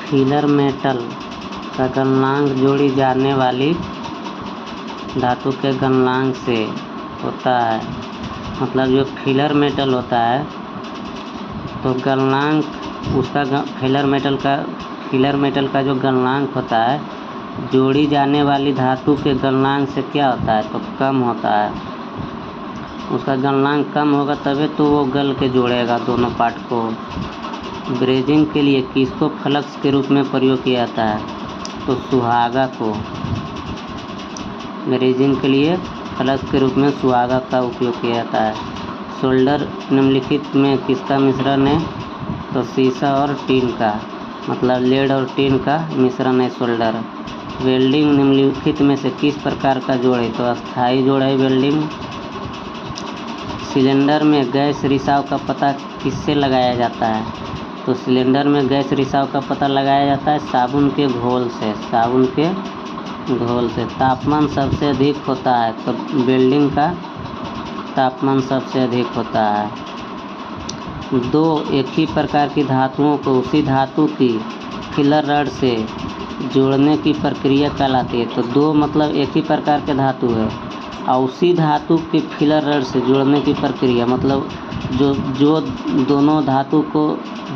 Filler metal का गलनांक जोड़ी जाने वाली धातु के गलनांक से होता है। मतलब जो फिलर मेटल होता है तो गलनांक उसका फिलर मेटल का जो गलनांक होता है जोड़ी जाने वाली धातु के गलनांक से क्या होता है तो कम होता है। उसका गलनांक कम होगा तभी तो वो गल के जोड़ेगा दोनों पार्ट को। ब्रेजिंग के लिए किसको फ्लक्स के रूप में प्रयोग किया जाता है तो सुहागा को। ब्रेजिंग के लिए फ्लक्स के रूप में सुहागा का उपयोग किया जाता है। सोल्डर निम्नलिखित में किसका मिश्रण है तो सीसा और टीन का, मतलब लेड और टीन का मिश्रण है सोल्डर। वेल्डिंग निम्नलिखित में से किस प्रकार का जोड़ है तो अस्थायी जोड़ है वेल्डिंग। सिलेंडर में गैस रिसाव का पता किससे लगाया जाता है तो सिलेंडर में गैस रिसाव का पता लगाया जाता है साबुन के घोल से। तापमान सबसे अधिक होता है तो वेल्डिंग का तापमान सबसे अधिक होता है। दो एक ही प्रकार की धातुओं को उसी धातु की फिलर रड से जोड़ने की प्रक्रिया कहलाती है। तो दो मतलब एक ही प्रकार के धातु है और उसी धातु के फिलर रड से जोड़ने की प्रक्रिया, मतलब जो दोनों धातु को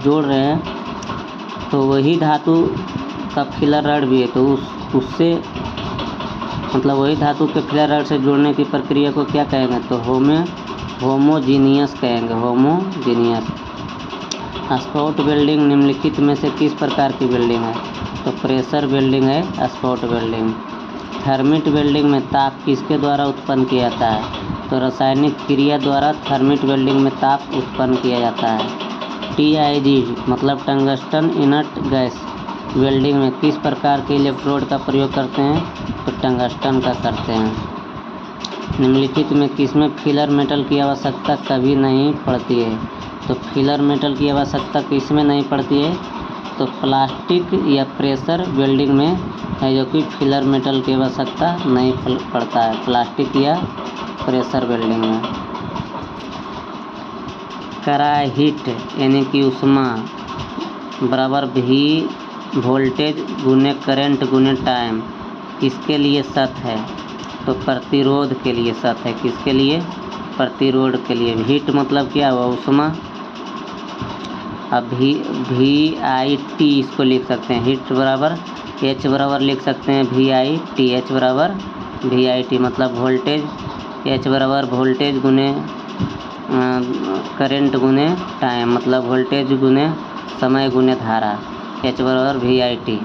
जोड़ रहे हैं तो वही धातु का फिलर रड भी है तो उससे मतलब वही धातु के फिलर रड से जोड़ने की प्रक्रिया को क्या कहेंगे तो होमोजीनियस कहेंगे, होमोजीनियस। स्पॉट वेल्डिंग निम्नलिखित में से किस प्रकार की वेल्डिंग है तो प्रेशर वेल्डिंग है स्पॉट वेल्डिंग। थर्मिट वेल्डिंग में ताप किसके द्वारा उत्पन्न किया जाता है तो रासायनिक क्रिया द्वारा थर्मिट वेल्डिंग में ताप उत्पन्न किया जाता है। TIG मतलब टंगस्टन इनर्ट गैस वेल्डिंग में किस प्रकार के इलेक्ट्रोड का प्रयोग करते हैं तो टंगस्टन का करते हैं। निम्नलिखित में किसमें फिलर मेटल की आवश्यकता कभी नहीं पड़ती है तो फिलर मेटल की आवश्यकता किसमें नहीं पड़ती है तो प्लास्टिक या प्रेशर वेल्डिंग में है जो कि फिलर मेटल की आवश्यकता नहीं पड़ता है, प्लास्टिक या प्रेशर वेल्डिंग में। कराए हीट यानी कि ऊष्मा बराबर भी वोल्टेज गुने करंट गुने टाइम किसके लिए सत्य है तो प्रतिरोध के लिए सत्य है। किसके लिए प्रतिरोध के लिए। हीट मतलब क्या हुआ ऊष्मा। अब VIT इसको लिख सकते हैं हीट बराबर H बराबर लिख सकते हैं VIT, H बराबर VIT मतलब वोल्टेज, H बराबर वोल्टेज गुने करंट गुने टाइम मतलब वोल्टेज गुने समय गुने धारा, H बराबर VIT।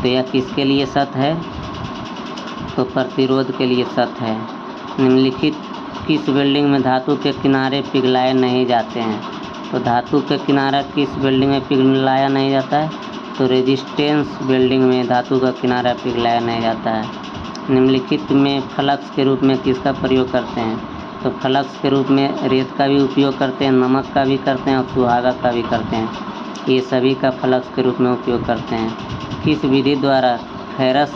तो यह किसके लिए सत्य है तो प्रतिरोध के लिए सत्य है। निम्नलिखित किस वेल्डिंग में धातु के किनारे पिघलाए नहीं जाते हैं तो धातु के किनारा किस वेल्डिंग में पिघलाया नहीं जाता है तो रेजिस्टेंस वेल्डिंग में धातु का किनारा पिघलाया नहीं जाता है। निम्नलिखित में फ्लक्स के रूप में किसका प्रयोग करते हैं तो फ्लक्स के रूप में रेत का भी उपयोग करते हैं, नमक का भी करते हैं और सुहागा का भी करते हैं। ये सभी का फ्लक्स के रूप में उपयोग करते हैं। किस विधि द्वारा फेरस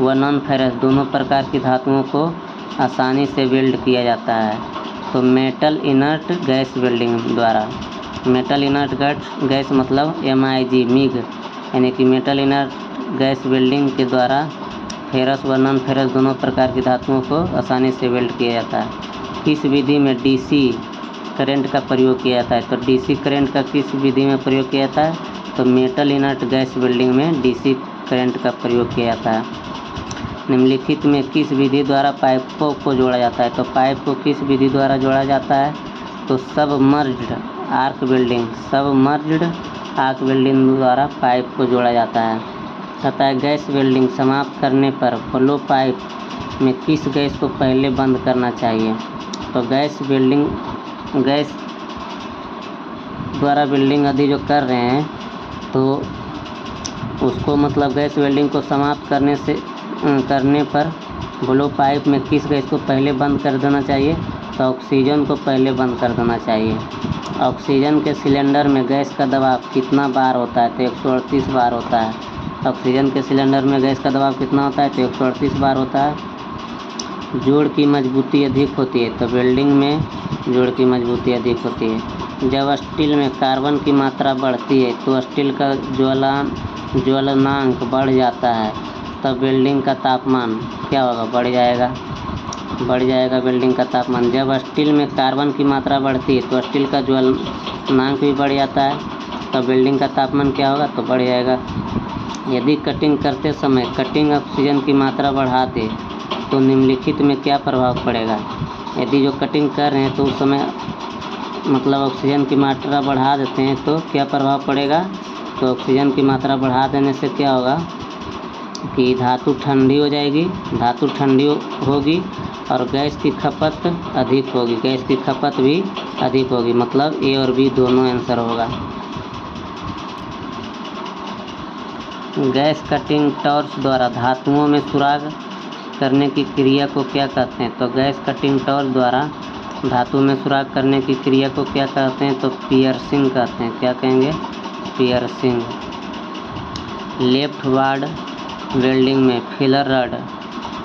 व नॉन फेरस दोनों प्रकार की धातुओं को आसानी से वेल्ड किया जाता है तो मेटल इनर्ट गैस वेल्डिंग द्वारा। मेटल इनर्ट गैस मतलब MIG यानी कि मेटल इनर्ट गैस वेल्डिंग के द्वारा फेरस व नॉन फेरस दोनों प्रकार की धातुओं को आसानी से वेल्ड किया जाता है। किस विधि में DC करंट का प्रयोग किया जाता है तो DC करंट का किस विधि में प्रयोग किया जाता है तो मेटल इनर्ट गैस वेल्डिंग में DC करंट का प्रयोग किया जाता है। निम्नलिखित में किस विधि द्वारा पाइपों को जोड़ा जाता है तो पाइप को किस विधि द्वारा जोड़ा जाता है तो सबमर्ज्ड आर्क वेल्डिंग द्वारा पाइप को जोड़ा जाता है। तथा गैस वेल्डिंग समाप्त करने पर ब्लो पाइप में किस गैस को पहले बंद करना चाहिए तो गैस द्वारा वेल्डिंग यदि जो कर रहे हैं तो उसको मतलब गैस वेल्डिंग को समाप्त करने पर ब्लो पाइप में किस गैस को पहले बंद कर देना चाहिए तो ऑक्सीजन को पहले बंद कर देना चाहिए। ऑक्सीजन के सिलेंडर में गैस का दबाव कितना बार होता है तो 138 बार होता है। ऑक्सीजन के सिलेंडर में गैस का दबाव कितना होता है तो 138 बार होता है। जोड़ की मजबूती अधिक होती है, तो वेल्डिंग में जोड़ की मजबूती अधिक होती है। जब स्टील में कार्बन की मात्रा बढ़ती है तो स्टील का ज्वलनांक बढ़ जाता है, तब वेल्डिंग का तापमान क्या होगा, बढ़ जाएगा वेल्डिंग का तापमान। जब स्टील में कार्बन की मात्रा बढ़ती है तो स्टील का ज्वलनांक भी बढ़ जाता है, तब वेल्डिंग का तापमान क्या होगा, तो बढ़ जाएगा। यदि कटिंग करते समय कटिंग ऑक्सीजन की मात्रा बढ़ा दे तो निम्नलिखित में क्या प्रभाव पड़ेगा। यदि जो कटिंग कर रहे हैं तो उस समय मतलब ऑक्सीजन की मात्रा बढ़ा देते हैं तो क्या प्रभाव पड़ेगा, तो ऑक्सीजन की मात्रा बढ़ा देने से क्या होगा कि धातु ठंडी हो जाएगी, धातु ठंडी होगी और गैस की खपत अधिक होगी, गैस की खपत भी अधिक होगी। मतलब ए और बी दोनों आंसर होगा। गैस कटिंग टॉर्च द्वारा धातुओं में सुराग करने की क्रिया को क्या कहते हैं, तो गैस कटिंग टॉर्च द्वारा धातु में सुराग करने की क्रिया को क्या कहते हैं, तो पियर्सिंग कहते हैं। क्या कहेंगे, पियर्सिंग। लेफ्ट वार्ड वेल्डिंग में फिलर रड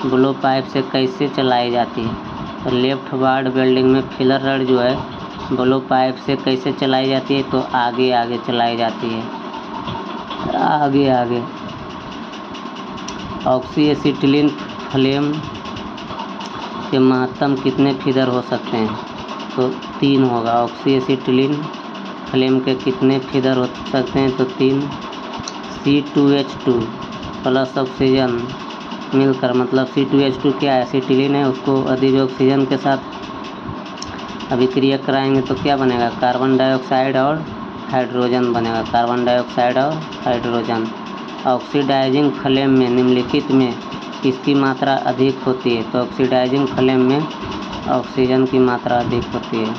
ब्लो पाइप से कैसे चलाई जाती है, तो लेफ्ट वार्ड वेल्डिंग में फिलर रड जो है ब्लो पाइप से कैसे चलाई जाती है, तो आगे आगे चलाई जाती है, आगे। ऑक्सी एसिटिलीन फ्लेम के महत्तम कितने फीडर हो सकते हैं, तो 3 होगा। ऑक्सी एसिटिलीन फ्लेम के कितने फीडर हो सकते हैं, तो 3। C2H2 प्लस ऑक्सीजन मिलकर, मतलब C2H2 क्या है, एसिटिलीन है, उसको अधिक ऑक्सीजन के साथ अभिक्रिया कराएंगे तो क्या बनेगा, कार्बन डाइऑक्साइड और हाइड्रोजन बनेगा, कार्बन डाइऑक्साइड और हाइड्रोजन। ऑक्सीडाइजिंग फ्लेम में निम्नलिखित में किसकी मात्रा अधिक होती है, तो ऑक्सीडाइजिंग फ्लेम में ऑक्सीजन की मात्रा अधिक होती है।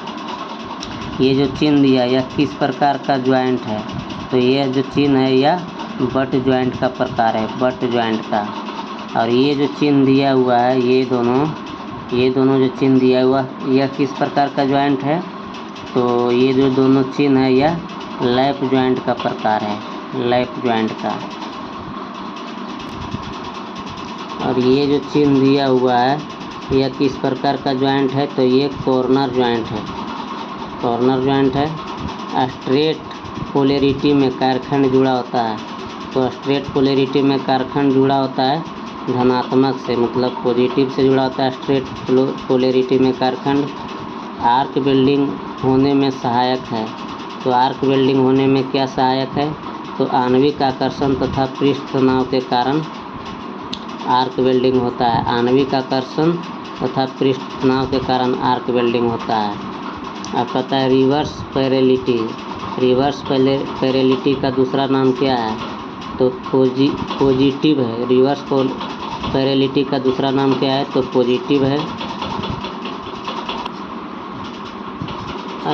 ये जो चिन्ह दिया यह किस प्रकार का ज्वाइंट है, तो यह जो चिन्ह है यह बट ज्वाइंट का प्रकार है, बट ज्वाइंट का। और ये जो चिन्ह दिया हुआ है ये दोनों जो चिन्ह दिया हुआ यह किस प्रकार का ज्वाइंट है, तो ये जो दोनों चिन्ह है यह लैप ज्वाइंट का प्रकार है, लैप ज्वाइंट का। और ये जो चिन्ह दिया हुआ है यह किस प्रकार का ज्वाइंट है, तो ये कॉर्नर ज्वाइंट है, कॉर्नर ज्वाइंट है। स्ट्रेट पोलैरिटी में कारखंड जुड़ा होता है, तो स्ट्रेट पोलैरिटी में कारखंड जुड़ा होता है धनात्मक से, मतलब पॉजिटिव से जुड़ा होता है स्ट्रेट पोलैरिटी में कारखंड। आर्क वेल्डिंग होने में सहायक है, तो आर्क वेल्डिंग होने में क्या सहायक है, तो आणविक आकर्षण तथा पृष्ठ तनाव के कारण आर्क वेल्डिंग होता है, आणविक आकर्षण तथा पृष्ठ तनाव के कारण आर्क वेल्डिंग होता है। अब पता है रिवर्स पैरेलिटी, रिवर्स पैरेलिटी का दूसरा नाम क्या है, तो पॉजिटिव है। रिवर्स पैरेलिटी का दूसरा नाम क्या है, तो पॉजिटिव है।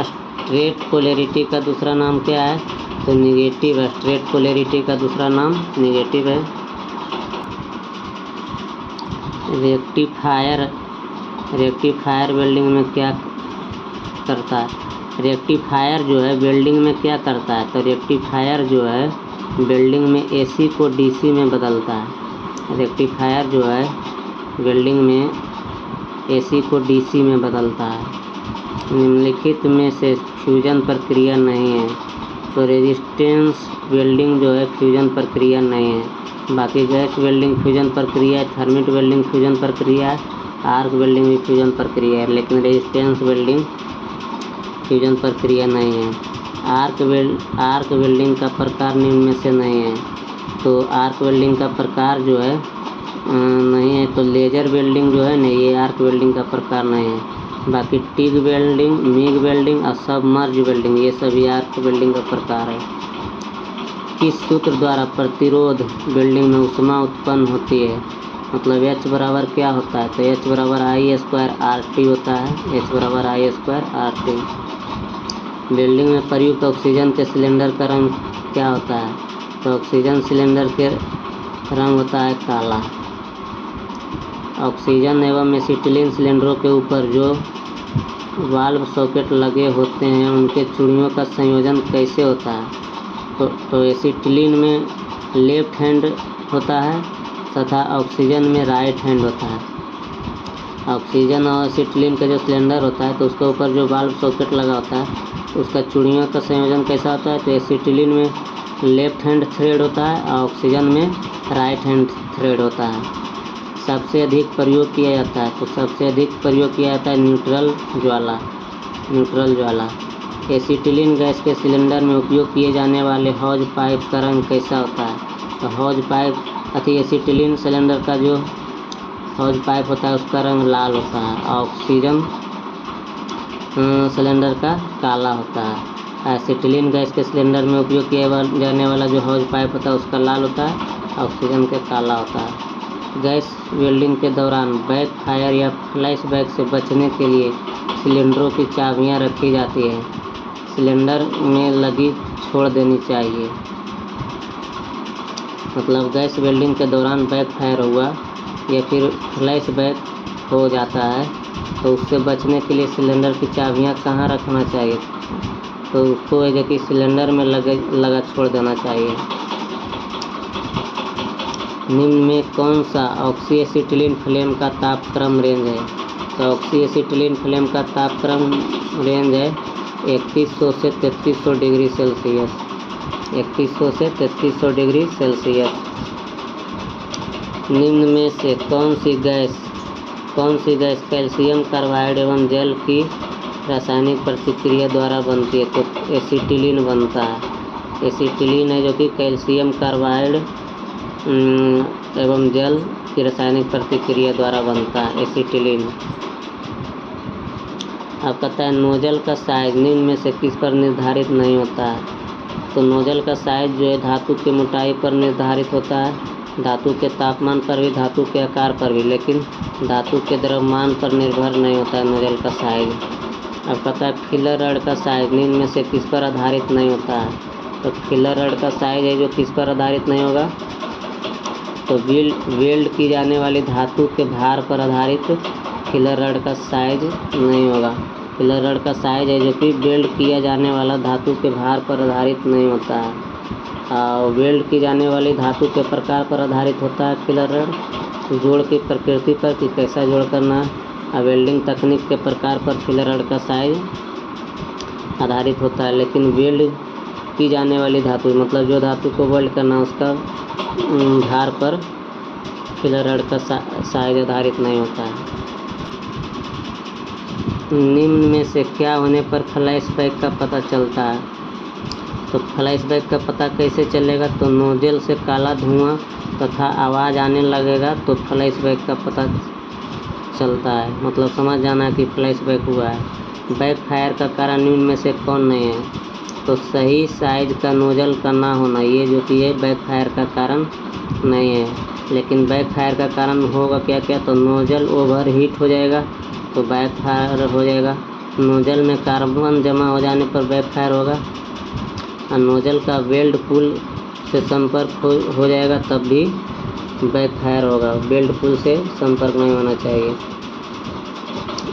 स्ट्रेट पोलैरिटी का दूसरा नाम क्या है, तो निगेटिव है, स्ट्रेट पोलैरिटी का दूसरा नाम निगेटिव है। रेक्टिफायर वेल्डिंग में क्या करता है, रेक्टिफायर जो है वेल्डिंग में क्या करता है, तो रेक्टिफायर जो है वेल्डिंग में AC को DC में बदलता है, रेक्टिफायर जो है वेल्डिंग में AC को DC में बदलता है। निम्नलिखित में से फ्यूजन प्रक्रिया नहीं है, तो रेजिस्टेंस वेल्डिंग जो है फ्यूजन प्रक्रिया नहीं है। बाकी गैस वेल्डिंग फ्यूजन प्रक्रिया है, थर्मिट वेल्डिंग फ्यूजन प्रक्रिया है, आर्क वेल्डिंग भी फ्यूजन प्रक्रिया है, लेकिन रेजिस्टेंस वेल्डिंग फ्यूजन प्रक्रिया नहीं है। आर्क वेल्डिंग का प्रकार निम्न में से नहीं है, तो आर्क वेल्डिंग का प्रकार जो है नहीं है, तो लेजर वेल्डिंग जो है ना ये आर्क वेल्डिंग का प्रकार नहीं है। बाकी टिग वेल्डिंग, मिग वेल्डिंग और सबमर्ज वेल्डिंग ये सभी आर्क वेल्डिंग का प्रकार है। किस सूत्र द्वारा प्रतिरोध वेल्डिंग में ऊष्मा उत्पन्न होती है, मतलब H बराबर क्या होता है, तो H बराबर I² होता है, H बराबर I²RT। वेल्डिंग में प्रयुक्त ऑक्सीजन के सिलेंडर का रंग क्या होता है, तो ऑक्सीजन सिलेंडर के रंग होता है काला। ऑक्सीजन एवं एसिटिलीन सिलेंडरों के ऊपर जो वाल्व सॉकेट लगे होते हैं उनके चूड़ियों का संयोजन कैसे होता है, तो एसिटिलीन में लेफ्ट हैंड होता है तथा ऑक्सीजन में राइट हैंड होता है। ऑक्सीजन और एसिटिलीन का जो सिलेंडर होता है तो उसके ऊपर जो वाल्व सॉकेट लगा होता है उसका चूड़ियों का संयोजन कैसा होता है, तो एसिटिलीन में लेफ्ट हैंड थ्रेड होता है और ऑक्सीजन में राइट हैंड थ्रेड होता है। सबसे अधिक प्रयोग किया जाता है, तो सबसे अधिक प्रयोग किया जाता है न्यूट्रल ज्वाला। एसिटिलीन गैस के सिलेंडर में उपयोग किए जाने वाले हौज पाइप का रंग कैसा होता है, तो हौज पाइप एसिटिलीन सिलेंडर का जो हौज पाइप होता है उसका रंग लाल होता है, ऑक्सीजन सिलेंडर का काला होता है। एसिटिलीन गैस के सिलेंडर में उपयोग किया जाने वाला जो हौज पाइप होता है उसका लाल होता है, ऑक्सीजन के काला होता है। गैस वेल्डिंग के दौरान बैक फायर या फ्लैश बैक से बचने के लिए सिलेंडरों की चाबियां रखी जाती है, सिलेंडर में लगी छोड़ देनी चाहिए। मतलब गैस वेल्डिंग के दौरान बैक फायर हुआ या फिर फ्लैश बैक हो जाता है तो उससे बचने के लिए सिलेंडर की चाबियां कहाँ रखना चाहिए, तो उसको है कि सिलेंडर में लगा छोड़ देना चाहिए। निम्न में कौन सा ऑक्सी एसिटिलीन फ्लेम का तापक्रम रेंज है, तो ऑक्सी एसिटिलीन फ्लेम का तापक्रम रेंज है 3100 से 3300 डिग्री सेल्सियस, 3100 से 3300 डिग्री सेल्सियस। निम्न में से कौन सी गैस कैल्शियम कार्बाइड एवं जल की रासायनिक प्रतिक्रिया द्वारा बनती है, तो एसिटिलीन बनता है। एसिटिलीन है जो कि कैल्शियम कार्बाइड एवं जल की रासायनिक प्रतिक्रिया द्वारा बनता है एसिटिलीन। अब कहता है नोजल का साइज निम्न में से किस पर निर्धारित नहीं होता है, तो नोजल का साइज जो है धातु की मोटाई पर निर्धारित होता है, धातु के तापमान पर भी, धातु के आकार पर भी, लेकिन धातु के द्रव्यमान पर निर्भर नहीं होता है नोजल का साइज। अब कहता है फिलर रड का साइज निम्न में से किस पर आधारित नहीं होता है, तो फिलर रड का साइज है जो किस पर आधारित नहीं होगा, तो वेल्ड की जाने वाली धातु के भार पर आधारित फिलर रड का साइज नहीं होगा। फिलर रड का साइज है जो कि वेल्ड किया जाने वाला धातु के भार पर आधारित नहीं होता है, और वेल्ड की जाने वाली धातु के प्रकार पर आधारित होता है फिलर रड, जोड़ की प्रकृति पर कि कैसा जोड़ करना है, और वेल्डिंग तकनीक के प्रकार पर फिलर रड का साइज आधारित होता है। लेकिन वेल्ड की जाने वाली धातु मतलब जो धातु को वेल्ड करना उसका भार पर फिलर रड का साइज आधारित नहीं होता है। निम्न में से क्या होने पर फ्लैश बैक का पता चलता है, तो फ्लैश बैक का पता कैसे चलेगा, तो नोजल से काला धुआं तथा आवाज़ आने लगेगा तो फ्लैश बैक का पता चलता है, मतलब समझ जाना कि फ्लैश बैक हुआ है। बैक फायर का कारण निम्न में से कौन नहीं है, तो सही साइज का नोजल का ना होना, ये जो कि है बैक फायर का कारण नहीं है। लेकिन बैक फायर का कारण होगा क्या क्या, तो नोजल ओवर हीट हो जाएगा तो बैक फायर हो जाएगा, नोजल में कार्बन जमा हो जाने पर बैक फायर होगा, और नोजल का वेल्ड पुल से संपर्क हो जाएगा तब भी बैक फायर होगा। वेल्ड पुल से संपर्क नहीं होना चाहिए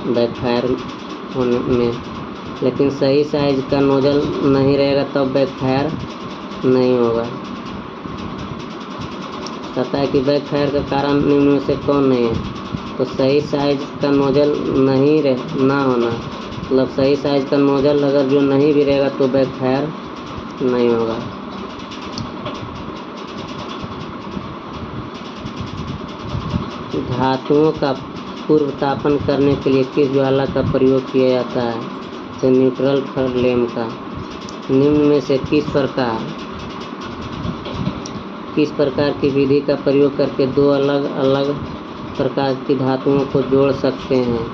बैक फायर होने में, लेकिन सही साइज का नोजल नहीं रहेगा तब बैक फायर नहीं होगा। कहता है कि बैक फायर का कारण निम्न में से कौन नहीं है, तो सही साइज का नोजल ना होना, मतलब सही साइज का नोजल अगर जो नहीं भी रहेगा तो बैक फायर नहीं होगा। धातुओं का पूर्व तापन करने के लिए किस ज्वाला का प्रयोग किया जाता है, तो न्यूट्रल फ्लेम का। निम्न में से किस प्रकार की विधि का प्रयोग करके दो अलग अलग प्रकार की धातुओं को जोड़ सकते हैं,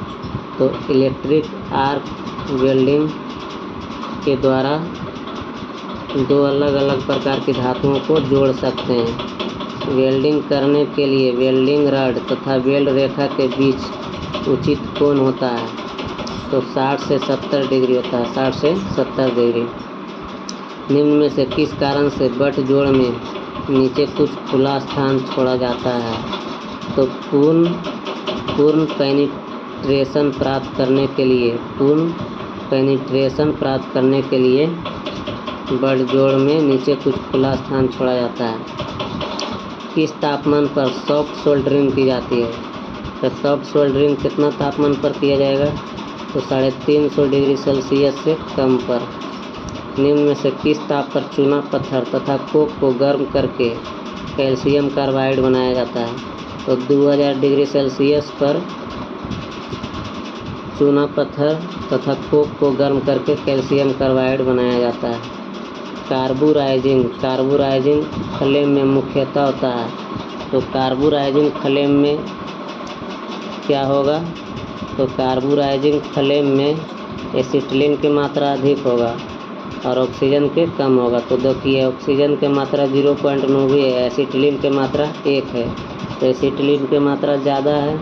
तो इलेक्ट्रिक आर्क वेल्डिंग के द्वारा दो अलग अलग प्रकार की धातुओं को जोड़ सकते हैं। वेल्डिंग करने के लिए वेल्डिंग रॉड तथा वेल्ड रेखा के बीच उचित कोण होता है, तो 60 से 70 डिग्री होता है, 60 से 70 डिग्री। निम्न में से किस कारण से बट जोड़ में नीचे कुछ खुला स्थान छोड़ा जाता है, तो पूर्ण पेनिट्रेशन प्राप्त करने के लिए बट जोड़ में नीचे कुछ खुला स्थान छोड़ा जाता है। किस तापमान पर सॉफ्ट सोल्डरिंग की जाती है, तो सॉफ्ट सोल्डरिंग कितना तापमान पर किया जाएगा? तो 350 डिग्री सेल्सियस से कम पर। निम्न में से किस ताप पर चूना पत्थर तथा कोक को गर्म करके कैल्शियम कार्बाइड बनाया जाता है? तो 2000 डिग्री सेल्सियस पर चूना पत्थर तथा कोक को गर्म करके कैल्शियम कार्बाइड बनाया जाता है। कार्बोराइजिंग फ्लेम में मुख्यतः होता है। तो कार्बोराइजिंग फ्लेम में क्या होगा? तो कार्बोराइजिंग फ्लेम में एसिटिलीन की मात्रा अधिक होगा और ऑक्सीजन के कम होगा। तो देखिए ऑक्सीजन की मात्रा 0.9 है, एसिटिलीन की मात्रा 1 है। तो एसिटिलीन की मात्रा ज़्यादा है,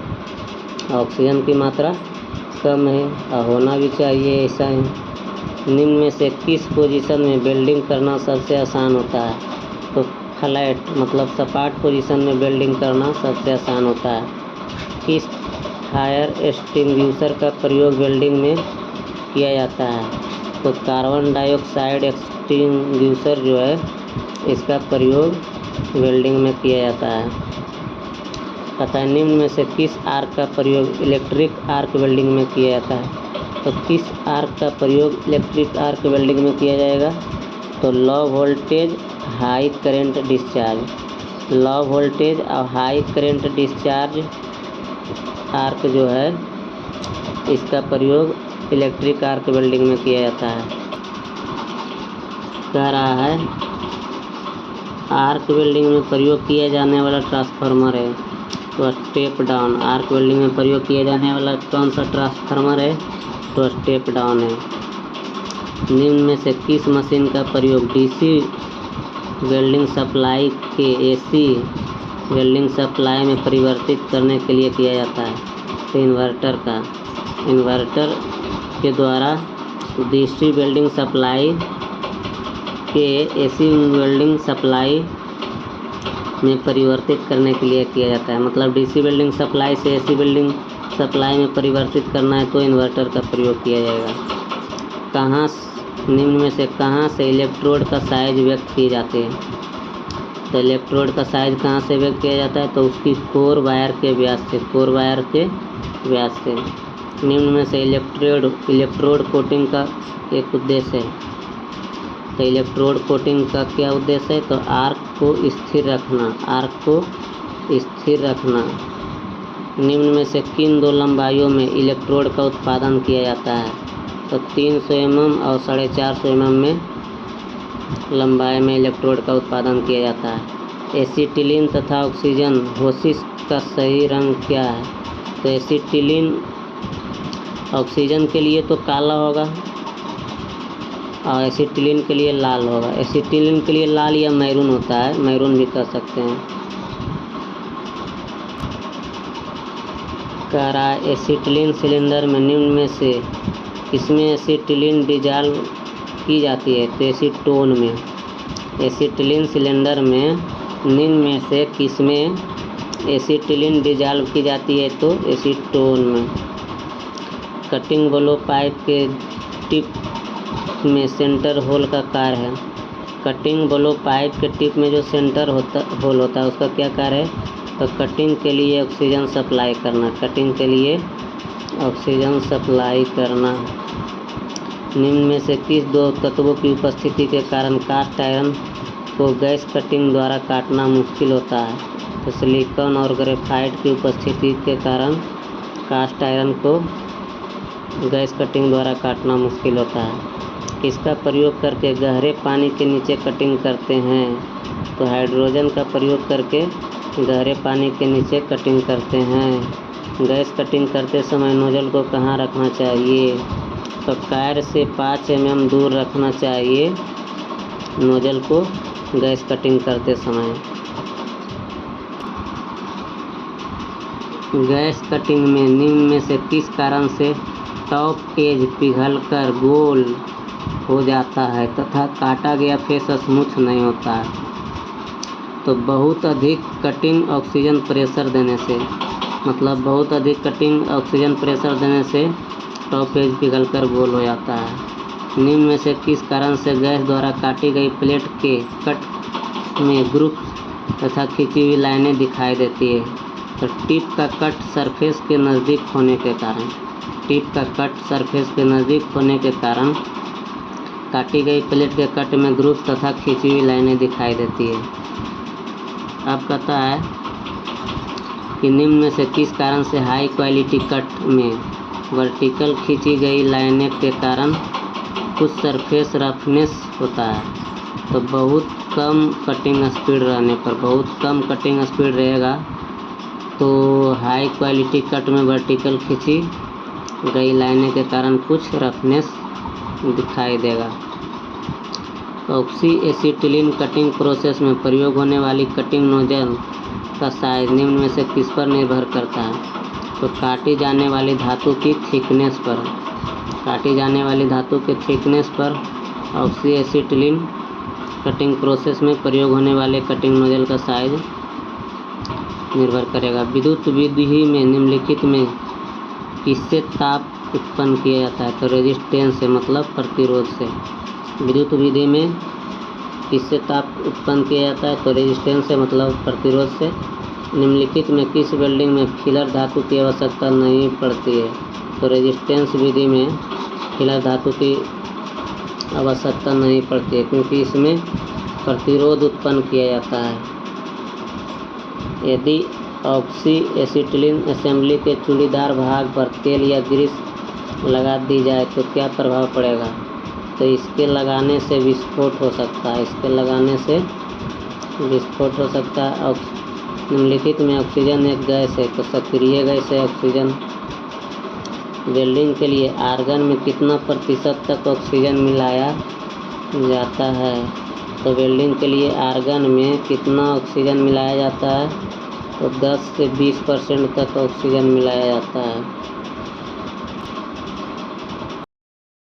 ऑक्सीजन की मात्रा कम है और होना भी चाहिए ऐसा ही। निम्न में से किस पोजीशन में वेल्डिंग करना सबसे आसान होता है? तो फ्लैट मतलब सपाट पोजीशन में वेल्डिंग करना सबसे आसान होता है। किस फायर एक्सटिंग्विशर का प्रयोग वेल्डिंग में किया जाता है? तो कार्बन डाइऑक्साइड एक्सटिंग्विशर जो है इसका प्रयोग वेल्डिंग में किया जाता है। तथा निम्न में से किस आर्क का प्रयोग इलेक्ट्रिक आर्क वेल्डिंग में किया जाता है? तो किस आर्क का प्रयोग इलेक्ट्रिक आर्क वेल्डिंग में किया जाएगा? तो low voltage high current discharge. Low voltage और हाई करंट डिस्चार्ज आर्क जो है इसका प्रयोग इलेक्ट्रिक आर्क वेल्डिंग में किया जाता है। कह रहा है आर्क वेल्डिंग में प्रयोग किया जाने वाला ट्रांसफार्मर है तो स्टेप डाउन। आर्क वेल्डिंग में प्रयोग किया जाने वाला कौन सा ट्रांसफार्मर है? तो स्टेप डाउन है। निम्न में से किस मशीन का प्रयोग डीसी वेल्डिंग सप्लाई के एसी वेल्डिंग सप्लाई में परिवर्तित करने के लिए किया जाता है? तो इन्वर्टर के द्वारा डीसी वेल्डिंग सप्लाई के एसी वेल्डिंग सप्लाई में परिवर्तित करने के लिए किया जाता है। मतलब डीसी वेल्डिंग सप्लाई से एसी वेल्डिंग सप्लाई में परिवर्तित करना है तो इन्वर्टर का प्रयोग किया जाएगा। निम्न में से कहाँ से इलेक्ट्रोड का साइज व्यक्त किए जाते हैं? तो इलेक्ट्रोड का साइज कहाँ से व्यक्त किया जाता है? तो उसकी कोर वायर के व्यास से। निम्न में से इलेक्ट्रोड कोटिंग का एक उद्देश्य है। तो इलेक्ट्रोड कोटिंग का क्या उद्देश्य है? तो आर्क को स्थिर रखना। निम्न में से किन दो लंबाइयों में इलेक्ट्रोड का उत्पादन किया जाता है? तो 300 mm और 450 mm में लंबाई में इलेक्ट्रोड का उत्पादन किया जाता है। एसिटिलीन तथा ऑक्सीजन होशिस का सही रंग क्या है? तो एसिटिलीन ऑक्सीजन के लिए तो काला होगा और एसिटिलीन के लिए लाल होगा। एसिटिलीन के लिए लाल या मैरून होता है, मैरून भी कह सकते हैं। कह रहा है एसिटिलीन सिलेंडर में निम्न में से किसमें एसिटिलीन डिजॉल्व की जाती है? तो एसीटोन में। एसिटिलीन सिलेंडर में निम्न में से किसमें एसिटिलीन डिजॉल्व की जाती है? तो एसीटोन में। कटिंग ब्लो पाइप के टिप में सेंटर होल का कार्य है। कटिंग ब्लो पाइप के टिप में जो सेंटर होल होता है उसका क्या कार्य है? तो कटिंग के लिए ऑक्सीजन सप्लाई करना। निम्न में से किस दो तत्वों की उपस्थिति के कारण कास्ट आयरन को गैस कटिंग द्वारा काटना मुश्किल होता है? तो सिलिकॉन और ग्रेफाइट की उपस्थिति के कारण कास्ट आयरन को गैस कटिंग द्वारा काटना मुश्किल होता है। किसका प्रयोग करके गहरे पानी के नीचे कटिंग करते हैं? तो हाइड्रोजन का प्रयोग करके गहरे पानी के नीचे कटिंग करते हैं। गैस कटिंग करते समय नोजल को कहाँ रखना चाहिए? तो कायर से 5 mm दूर रखना चाहिए नोजल को गैस कटिंग करते समय। गैस कटिंग में निम्न में से किस कारण से टॉप एज पिघलकर गोल हो जाता है तथा काटा गया फेस स्मूथ नहीं होता है? तो बहुत अधिक कटिंग ऑक्सीजन प्रेशर देने से टॉप एज पिघलकर गोल हो जाता है। निम्न में से किस कारण से गैस द्वारा काटी गई प्लेट के कट में ग्रुप तथा खिंची हुई लाइनें दिखाई देती है? तो टिप का कट सरफेस के नज़दीक होने के कारण, टिप का कट सरफेस के नज़दीक होने के कारण काटी गई प्लेट के कट में ग्रुप तथा खींची हुई लाइनें दिखाई देती है। अब कहता है कि निम्न में से किस कारण से हाई क्वालिटी कट में वर्टिकल खींची गई लाइनें के कारण कुछ सरफेस रफनेस होता है। तो बहुत कम कटिंग स्पीड रहने पर, बहुत कम कटिंग स्पीड रहेगा तो हाई क्वालिटी कट में वर्टिकल खींची गई लाइनें के कारण कुछ रफनेस दिखाई देगा। ऑक्सी एसिटिलीन कटिंग प्रोसेस में प्रयोग होने वाली कटिंग नोजल का साइज निम्न में से किस पर निर्भर करता है? तो काटी जाने वाली धातु की थिकनेस पर, काटी जाने वाली धातु के थिकनेस पर ऑक्सी एसिटिलीन कटिंग प्रोसेस में प्रयोग होने वाले कटिंग नोजल का साइज निर्भर करेगा। विद्युत विधि में निम्नलिखित में किससे ताप उत्पन्न किया जाता है? तो रेजिस्टेंस से, मतलब प्रतिरोध से। विद्युत विधि में किससे ताप उत्पन्न किया जाता है? तो रेजिस्टेंस से, मतलब प्रतिरोध से। निम्नलिखित में किस वेल्डिंग में फिलर धातु की आवश्यकता नहीं पड़ती है? तो रेजिस्टेंस विधि में फिलर धातु की आवश्यकता नहीं पड़ती है क्योंकि इसमें प्रतिरोध उत्पन्न किया जाता है। यदि ऑक्सी एसिटिलीन असेंबली के चूड़ीदार भाग पर तेल या ग्रीस लगा दी जाए तो क्या प्रभाव पड़ेगा? तो इसके लगाने से विस्फोट हो सकता है, इसके लगाने से विस्फोट हो सकता है। निम्नलिखित में ऑक्सीजन एक गैस है, तो सक्रिय गैस है ऑक्सीजन। वेल्डिंग के लिए आर्गन में कितना प्रतिशत तक ऑक्सीजन मिलाया जाता है? तो वेल्डिंग के लिए आर्गन में कितना ऑक्सीजन मिलाया जाता है? तो 10 से 20% तक ऑक्सीजन मिलाया जाता है।